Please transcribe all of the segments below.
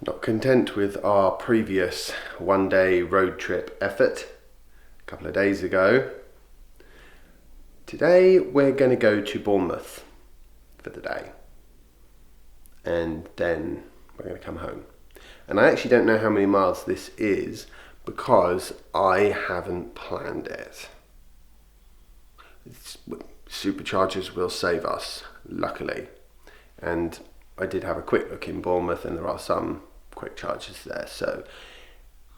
Not content with our previous one-day road trip effort a couple of days ago, today we're going to go to Bournemouth for the day, and then we're going to come home. And I actually don't know how many miles this is because I haven't planned it. Superchargers will save us, luckily. And I did have a quick look in Bournemouth and there are some quick chargers there. So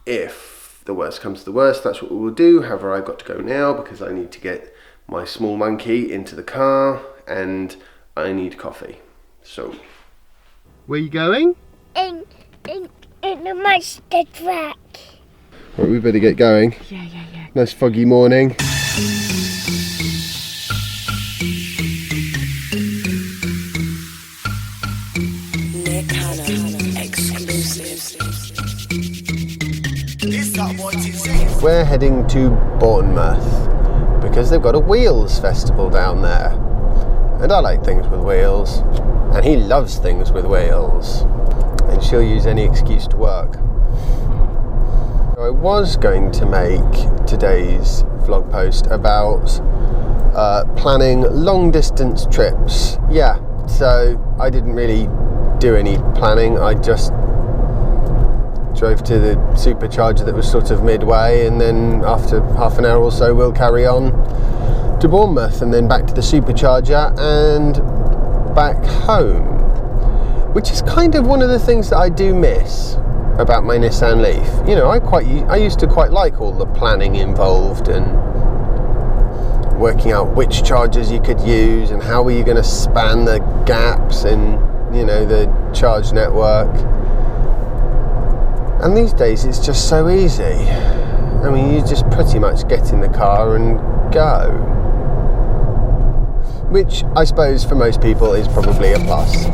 if the worst comes to the worst, that's what we will do. However, I've got to go now because I need to get my small monkey into the car and I need coffee. So, where are you going? In the monster truck. Right, we better get going. Yeah. Nice foggy morning. We're heading to Bournemouth because they've got a wheels festival down there. And I like things with wheels. And he loves things with wheels. And she'll use any excuse to work. I was going to make today's vlog post about planning long distance trips. Yeah, so I didn't really do any planning. I just drove to the supercharger that was sort of midway, and then after half an hour or so we'll carry on to Bournemouth and then back to the supercharger and back home, which is kind of one of the things that I do miss about my Nissan Leaf. You know, I used to quite like all the planning involved and working out which chargers you could use and how were you going to span the gaps in, you know, the charge network. And these days it's just so easy. I mean, you just pretty much get in the car and go. Which I suppose for most people is probably a plus.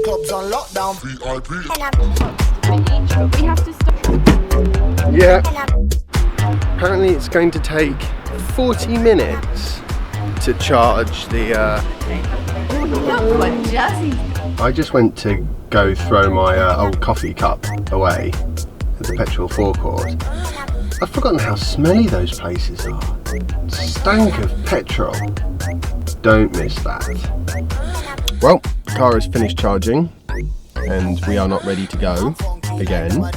Clubs on lockdown, VIP. We have to stop. Yeah. Apparently it's going to take 40 minutes to charge the I just went to go throw my old coffee cup away at the petrol forecourt. I've forgotten how smelly those places are. Stank of petrol. Don't miss that. Well, the car is finished charging and we are not ready to go again.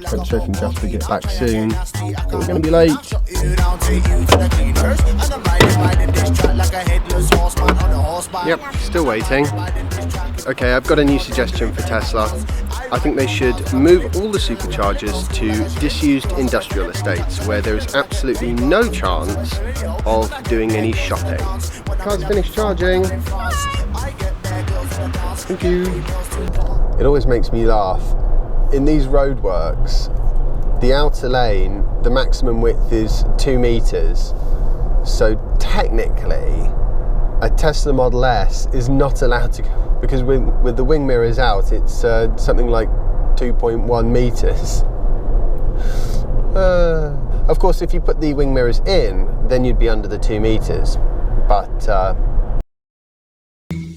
French Chef and Jasper get back soon, but we're going to be late. Yep, still waiting. Okay, I've got a new suggestion for Tesla. I think they should move all the superchargers to disused industrial estates where there is absolutely no chance of doing any shopping. Car's finished charging. Thank you. It always makes me laugh. In these roadworks, the outer lane, the maximum width is 2 meters. So technically, a Tesla Model S is not allowed to go, because with the wing mirrors out, it's something like 2.1 meters. Of course, if you put the wing mirrors in, then you'd be under the 2 meters. But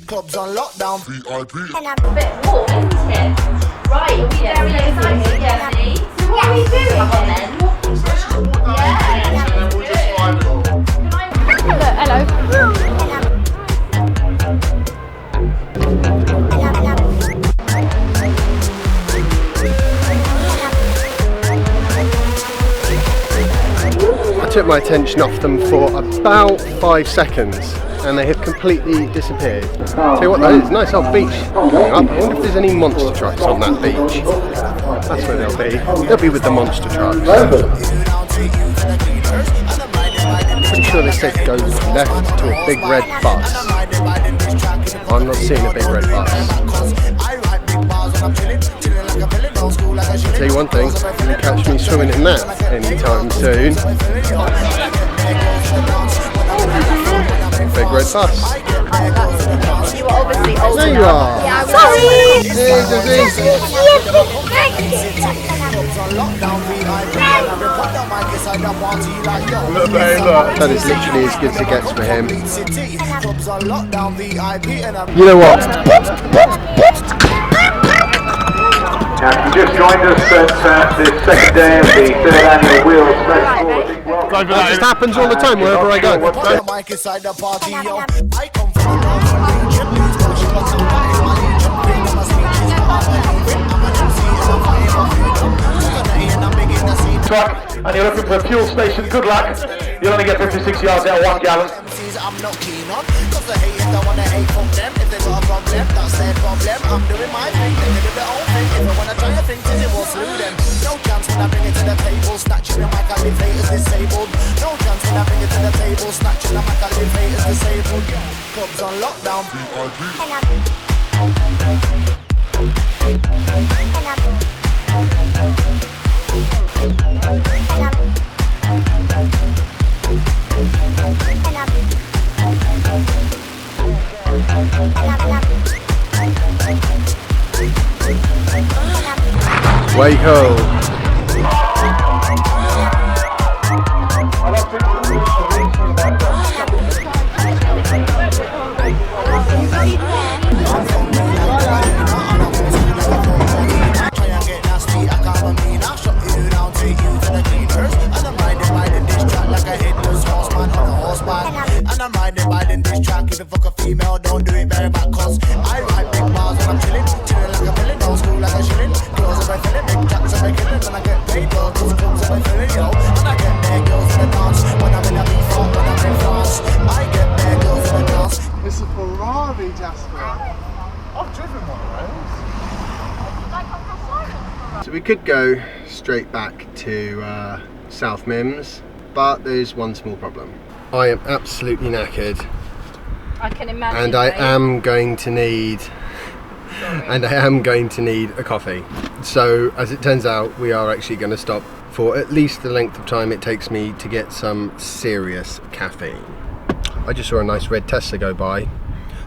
Clubs on lockdown, VIP. And a bit warm, isn't it? Right, you'll be very excited, Jessie. So what are we doing then? Hello. I took my attention off them for about 5 seconds and they have completely disappeared. Tell you what though, it's a nice old beach coming up. I wonder if there's any monster trucks on that beach. That's where they'll be. They'll be with the monster trucks. Pretty sure they said go left to a big red bus. I'm not seeing a big red bus. I'll tell you one thing, you can catch me swimming in that anytime soon. Big red bus. You were obviously old There you enough. are. Yeah, Sorry. Hey, Josie. That is literally as good as it gets for him. You know what? Now, if you just joined us at the second day of the third annual Wheels Festival, That just happens all the time wherever I go. and you're looking for a fuel station, good luck. You'll only get 56 yards out of 1 gallon. I'm not keen on, cause the haters don't wanna hate from them. If they got a problem, that's their problem. I'm doing my thing, they do their own thing. If I wanna try to think, it will slew them. No chance when I bring it to the table, snatching the mic, I leave haters disabled. No chance when I bring it to the table, snatching the mic, I leave haters disabled. Clubs on lockdown. Waco. And I'm riding this track. If you fuck a female, don't do it very back. Cause I write big bars when I'm chilling like a villain, old school like a shilling. Clothes if I feel it, big jacks if I killing. And I get paid, girls, clothes if I feel it, yo. And I get bare girls in the dance. When I'm in a big fun, when I'm in France, I get bare girls in the dance. It's a Ferrari, Jasper. I've driven one of those. So we could go straight back to South Mims, but there's one small problem. I am absolutely knackered. I can imagine. And I am going to need a coffee. So as it turns out, we are actually going to stop for at least the length of time it takes me to get some serious caffeine. I just saw a nice red Tesla go by.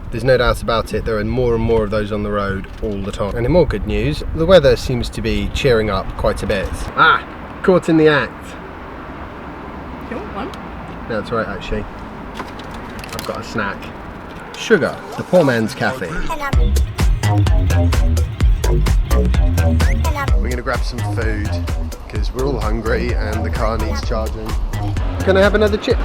There's no doubt about it, there are more and more of those on the road all the time. And in more good news, the weather seems to be cheering up quite a bit. Caught in the act. Do you want one? No, that's right actually. I've got a snack. Sugar, the poor man's cafe. We're going to grab some food because we're all hungry and the car needs charging. Can I have another chip?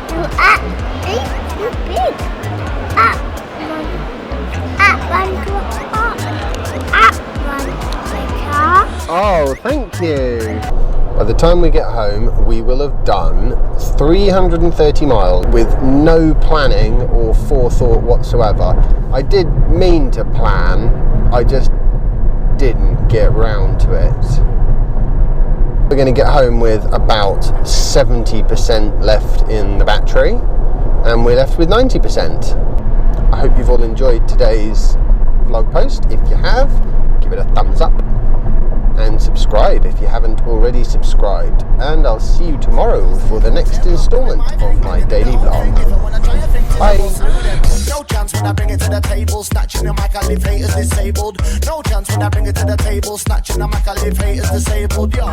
Oh, thank you. By the time we get home, we will have done 330 miles with no planning or forethought whatsoever. I did mean to plan, I just didn't get round to it. We're going to get home with about 70% left in the battery, and we're left with 90%. I hope you've all enjoyed today's vlog post. If you have, give it a thumbs up. And subscribe if you haven't already subscribed. And I'll see you tomorrow for the next installment of my daily vlog. Bye. No chance when I bring it to the table, snatching the mic, I leave haters disabled. No chance when I bring it to the table, snatching the mic, I leave haters disabled. Yo.